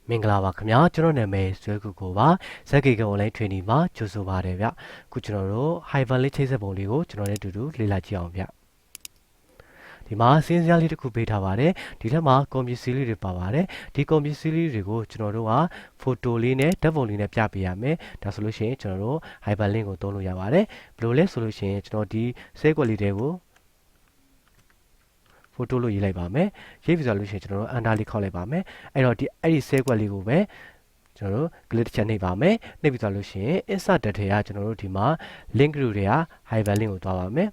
မင်္ဂလာပါခင်ဗျာကျွန်တော်နာမည်ဇွဲကူကိုပါဇက်ကီက online training မှာကြိုဆိုပါတယ်ဗျခုကျွန်တော်တို့ Hyperlink ချိတ်ဆက်ပုံလေးကိုကျွန်တော်နဲ့အတူတူလေ့လာကြည့်အောင်ဗျဒီမှာစင်းစရာလေးတစ်ခုပေးထားပါတယ်ဒီထက်မှာကွန်ပျူတာလေးတွေပါပါတယ်ဒီကွန်ပျူတာလေးတွေကိုကျွန်တော်တို့က photo လေးနဲ့ဓာတ်ပုံလေးနဲ့ပြပေးရမယ်ဒါဆိုလို့ရှိရင်ကျွန်တော်တို့ Hyperlink ကိုသုံးလို့ရပါတယ်ဘယ်လိုလဲဆိုလို့ရှိရင်ကျွန်တော်ဒီစဲကွက်လေးတွေကိုphoto လို့ရေးလိုက်ပါမယ်ရေးပြီးဆိုလို့ရှိရင်ကျွန်တော်တို့ under လေးခောက်လိုက်ပါမယ်အဲ့ဒီစဲကွက်လေးကိုပဲကျွန်တော်တို့ click တစ်ချက်နှိပ်ပါမယ်နှိပ်ပြီးသွားလို့ရှိရင် insert တဲ့ထဲကကျွန်တော်တို့ဒီမှာ link group တွေက hyperlink ကိုသွားပါမယ်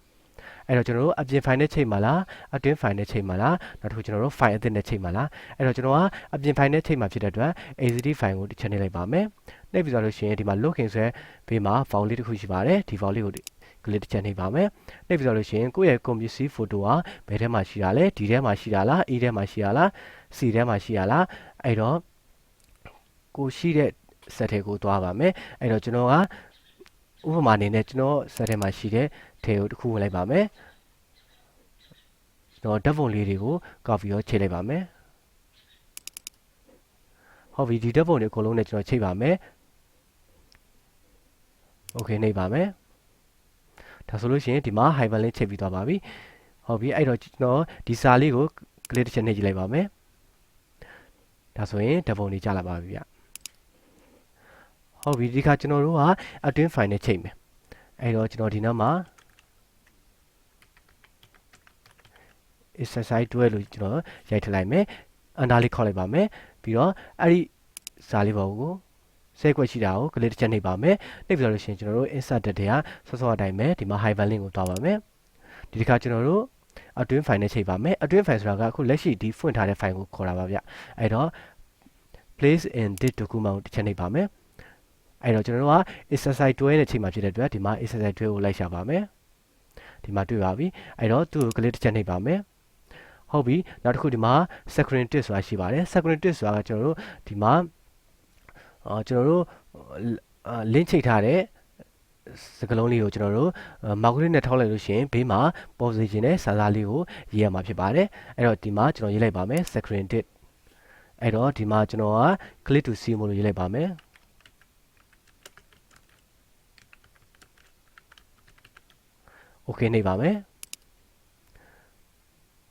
အဲ့တော့ကျွန်တော်တို့အပြင် file နဲ့ချိန်ပါလားအတွင်း file နဲ့ချိန်ပါလားနောက်တစ်ခုကျွန်တော်တို့ file အသစ်နဲ့ချိန်ပါလားအဲ့တော့ကျွန်တော်ကအပြင် file နဲ့ချိန်မှာဖြစ်တဲ့အတွက် AZT file ကိုတစ်ချက်နှိပ်လိုက်ပါမယ်နှိပ်ပြီးသွားလို့ရှိရင်ဒီမှာ login ဆိုတဲ့ဘေးမှာ file လေးတစ်ခုရှိပါတယ်ဒီ file လေးကိုclick တစ်ချက်နှိပ်ပါမယ်နှိပ်ပြီးသွားလို့ရှိရင်ကိုယ့်ရဲ့ computer photo ကဘယ်ထဲမှာရှိတာလဲဒီထဲမှာရှိတာလား E ထဲမှာရှိတာလား C ထဲမှာရှိတာလားအဲ့တော့ကိုရှိတဲ့ set ထဲကိုသွားပါမယ်အဲ့တော့ကျွန်တော်ကဥပမာအနေနဲ့ကျွန်တော် set ထဲမှာရှိတဲ့ထဲကိုတစ်ခုဝင်လိုက်ပါမယ်ကျွန်တော်ဓာတ်ပုံလေးတွေကို copy ရောချိန်လိုက်ပါမယ်ဟုတ်ပြီဒီဓာတ်ပုံတွေအကုန်လုံးနဲ့ကျွန်တော်ချိန်ပါမယ် okay နှိပ်ပါမယ်ဒါဆိုလို့ရှိရင်ဒီမှာ hyperlink ချိန်ပြီးသွားပါပြီဟုတ်ပြီအဲ့တော့ကျွန်တော်ဒီစာလေးကို click တစ်ချက်နှိပ်ကြည့်လိုက်ပါမယ်ဒါဆိုရင်ဓာတ်ပုံတွေကြာလာပါပြီဗျဟုတ်ပြီဒီခါကျွန်တော်တို့ကအတွင်း file နဲ့ချိန်မယ်အဲ့တော့ကျွန်တော်ဒီနောက်မှာ exercise 12လို့ကျွန်တော်ရိုက်ထည့်လိုက်မယ်အန်ဒါလေးခေါက်လိုက်ပါမယ်ပြီးတော့အဲ့ဒီစာလေးပေါ်ကိုစဲကွက်ရှိတာကို click တစ်ချက်နှိပ်ပါမယ်နှိပ်ပြီးလို့ရှိရင်ကျွန်တော်တို့ insert တဲ့ထဲကဆော့ဆော့အတိုင်းပဲဒီမှာ hyperlink ကိုတွားပါမယ်ဒီတစ်ခါကျွန်တော်တို့အတွင်း file နဲ့ချိန်ပါမယ်အတွင်း file ဆိုတာကအခုလက်ရှိဒီဖွင့်ထားတဲ့ file ကိုခေါ်တာပါဗျအဲ့တော့ place in this document ကိုတစ်ချက်နှိပ်ပါမယ်အဲ့တော့ကျွန်တော်တို့က exercise 12နဲ့ချိန်မှာဖြစ်တဲ့အတွက်ဒီမှာ exercise 12ကိုလိုက်ရှာပါမယ်ဒီမှာတွေ့ပါပြီအဲ့တော့သူ့ကို click တစ်ချက်နှိပ်ပါမယ်ဟုတ်ပြီနောက်တစ်ခုဒီမှာ screen tip ဆိုတာရှိပါတယ် screen tip ဆိုတာကကျွန်တော်တို့ဒီမှာကျွန်တော်တို့ link ချိတ်ထားတဲ့စကလုံးလေးကိုကျွန်တော်တို့မောက်ကလေးနဲ့ထောက်လိုက်လို့ရှိရင်ဘေးမှာ position နဲ့စာသားလေးကိုရေးရမှာဖြစ်ပါတယ်အဲ့တော့ဒီမှာကျွန်တော်ရေးလိုက်ပါမယ် screen tip အဲ့တော့ဒီမှာကျွန်တော်က click to see မို့လို့ရေးလိုက်ပါမယ်โอเคနှိပ်ပါမယ်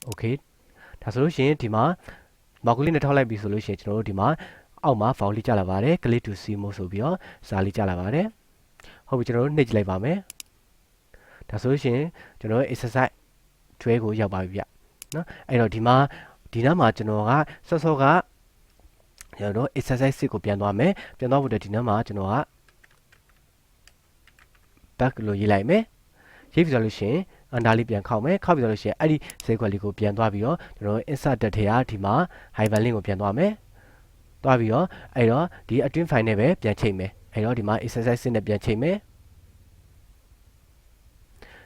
โอเคဒါဆိုလို့ရှိရင်ဒီမှာမောက်ကလေးနဲ့ထောက်လိုက်ပြီဆိုလို့ရှိရင်ကျွန်တော်တို့ဒီမှာအောက်မှာ file လေးကြာလာပါတယ် click to see mode ဆိုပြီးတော့စာလေးကြာလာပါတယ်ဟုတ်ပြီကျွန်တော်တို့နှိပ်ကြည့်လိုက်ပါမယ်ဒါဆိုလို့ရှိရင်ကျွန်တော်တို့ exercise 12ကိုရောက်ပါပြီဗျနော်အဲ့တော့ဒီနားမှာကျွန်တော်ကစောကကျွန်တော်တို့ exercise 6ကိုပြန်သွားမယ်ပြန်သွားဖို့အတွက်ဒီနားမှာကျွန်တော်က back လို့ရေးလိုက်မယ်ရေးပြီးသွားလို့ရှိရင်အန်ဒါလေးပြန်ခောက်မယ်ခောက်ပြီးသွားလို့ရှိရင်အဲ့ဒီစဲခွက်လေးကိုပြန်သွားပြီးတော့ကျွန်တော် insert တဲ့ထဲကဒီမှာ hyperlink ကိုပြန်သွားမယ်သွားပြီးတော့အဲ့တော့ဒီအတွင်း file နဲ့ပဲပြန်ချိန်မယ်အဲ့တော့ဒီမှာ exercise 6နဲ့ပြန်ချိန်မယ်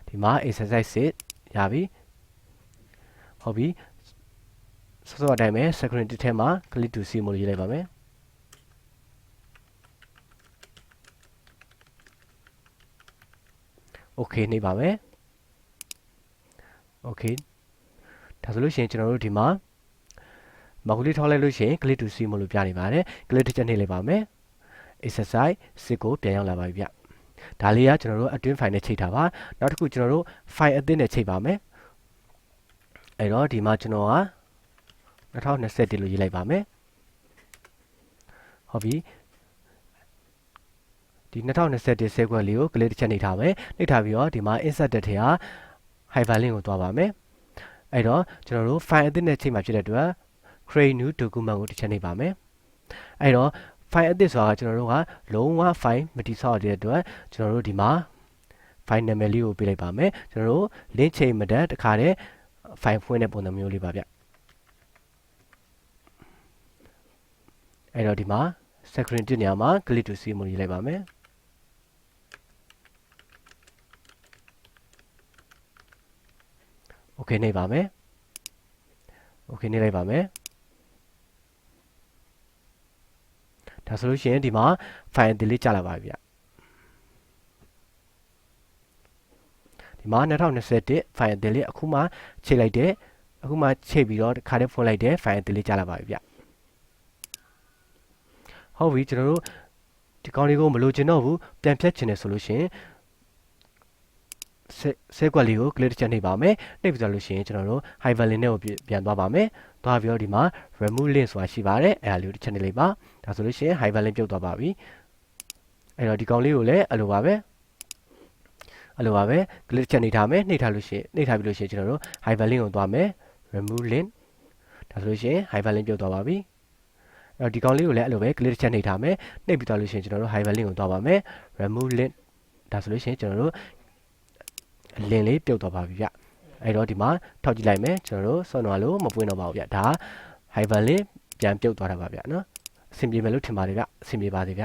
ဒီမှာ exercise 6ရပြီဟုတ်ပြီစောအတိုင်းပဲ screen တစ်ထဲမှာ click to see မို့ရေးလိုက်ပါမယ်โอเคနှိပ်ပါမယ်โอเคဒါဆိုလို့ရှိရင်ကျွန်တော်တို့ဒီမှာမောက်ကလေးထောက်လိုက်လို့ရှိရင် click to see မို့လို့ပြနေပါတယ် click တစ်ချက်နှိပ်လိုက်ပါမယ် exercise 6ကိုပြန်ရောက်လာပါပြီဗျဒါလေးကကျွန်တော်တို့အတွင်း file နဲ့ချိန်ထားပါနောက်တစ်ခုကျွန်တော်တို့ file အသစ်နဲ့ချိန်ပါမယ်အဲ့တော့ဒီမှာကျွန်တော်က2021လို့ရေးလိုက်ပါမယ်ဟုတ်ပြီဒီ2021 စဲကွက်လေးကို click တစ်ချက်နှိပ်ထားမယ်နှိပ်ထားပြီးတော့ဒီမှာ insert တဲ့ထဲက hyperlink ကိုတွားပါမယ်အဲ့တော့ကျွန်တော်တို့ file အသစ်နဲ့ချိန်မှာဖြစ်တဲ့အတွက် create new document ကိုတစ်ချက်နှိပ်ပါမယ်အဲ့တော့ file အသစ်ဆိုတာကကျွန်တော်တို့ကလုံးဝ file မတည်ဆောက်ရတဲ့အတွက်ကျွန်တော်တို့ဒီမှာ file နာမည်လေးကိုပေးလိုက်ပါမယ်ကျွန်တော်တို့ link ချိန်မတက်တခါတည်း file ဖွင့်တဲ့ပုံစံမျိုးလေးပါဗျအဲ့တော့ဒီမှာ screen တစ်နေရာမှာ click to see မို့ရေးလိုက်ပါမယ်โอเคနှိပ်ပါမယ်โอเคနှိပ်လိုက်ပါမယ်ဒါဆိုလို့ရှိရင်ဒီမှာ file delete ကျလာပါပြီဗျဒီမှာ2021 file delete အခုမှချိန်လိုက်တဲ့အခုမှချိန်ပြီးတော့တစ်ခါတည်းဖွင့်လိုက်တဲ့ file delete ကျလာပါပြီဗျ ဟုတ်ပြီကျွန်တော်တို့ဒီကောင်လေးကိုမလိုချင်တော့ဘူးပြန်ဖြတ်ချင်တယ်ဆိုလို့ရှိရင်ဆဲကွက်လေးကို click တစ်ချက်နှိပ်ပါမယ်နှိပ်ပြီးတော့လို့ရှိရင်ကျွန်တော်တို့ Hyperlink နဲ့ကိုပြန်သွားပါမယ်သွားပြီးတော့ဒီမှာ remove link ဆိုတာရှိပါတယ်အဲ့ဒါလေးကိုတစ်ချက်နှိပ်လိုက်ပါဒါဆိုလို့ရှိရင် Hyperlink ပြုတ်သွားပါပြီအဲ့တော့ဒီကောင်လေးကိုလည်းအဲ့လိုပါပဲ click ချက်နှိပ်ထားမယ်နှိပ်ထားပြီးလို့ရှိရင်ကျွန်တော်တို့ Hyperlink ကိုသွားမယ် remove link ဒါဆိုလို့ရှိရင် Hyperlink ပြုတ်သွားပါပြီအဲ့တော့ဒီကောင်လေးကိုလည်းအဲ့လိုပဲ click ချက်နှိပ်ထားမယ်နှိပ်ပြီးသွားလို့ရှိရင်ကျွန်တော်တို့ Hyperlink ကိုသွားပါမယ် remove link ဒါဆိုလို့ရှိရင်ကျွန်တော်တို့ link လေးပြုတ်သွားပါပြီဗျအဲ့တော့ဒီမှာထောက်ကြည့်လိုက်မယ်ကျွန်တော်တို့ဆော့နော်လို့မပွင့်တော့ပါဘူးဗျဒါ Hyperlink ပြန်ပြုတ်သွားတာပါဗျနော်အဆင်ပြေမယ်လို့ထင်ပါတယ်ဗျအဆင်ပြေပါစေဗျ